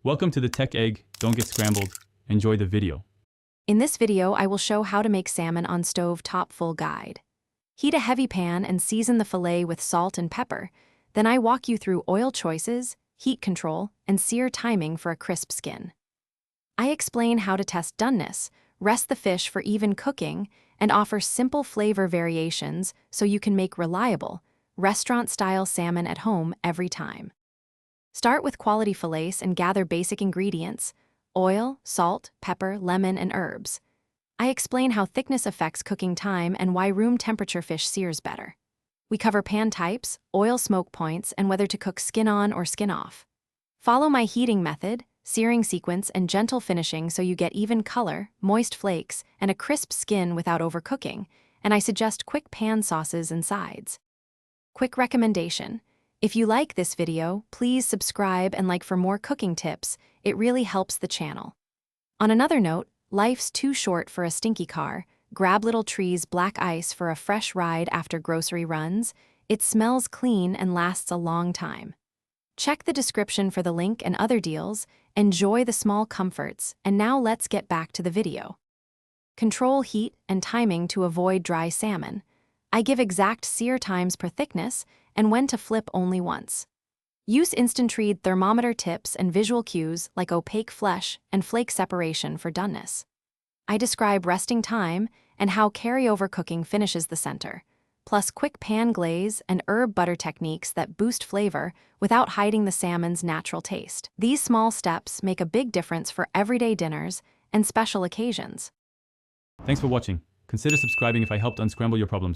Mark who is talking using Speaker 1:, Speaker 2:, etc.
Speaker 1: Welcome to the Tech Egg. Don't get scrambled. Enjoy the video.
Speaker 2: In this video, I will show how to make salmon on stove top full guide. Heat a heavy pan and season the fillet with salt and pepper. Then I walk you through oil choices, heat control, and sear timing for a crisp skin. I explain how to test doneness, rest the fish for even cooking, and offer simple flavor variations so you can make reliable, restaurant-style salmon at home every time. Start with quality fillets and gather basic ingredients: oil, salt, pepper, lemon, and herbs. I explain how thickness affects cooking time and why room temperature fish sears better. We cover pan types, oil smoke points, and whether to cook skin on or skin off. Follow my heating method, searing sequence, and gentle finishing so you get even color, moist flakes, and a crisp skin without overcooking, and I suggest quick pan sauces and sides. Quick recommendation: if you like this video, please subscribe and like for more cooking tips. It really helps the channel. On another note, life's too short for a stinky car. Grab Little Tree's black ice for a fresh ride after grocery runs. It smells clean and lasts a long time. Check the description for the link and other deals. Enjoy the small comforts, and now let's get back to the video. Control heat and timing to avoid dry salmon. I give exact sear times per thickness and when to flip only once. Use instant-read thermometer tips and visual cues like opaque flesh and flake separation for doneness. I describe resting time and how carryover cooking finishes the center, plus quick pan glaze and herb butter techniques that boost flavor without hiding the salmon's natural taste. These small steps make a big difference for everyday dinners and special occasions.
Speaker 1: Thanks for watching. Consider subscribing if I helped unscramble your problems.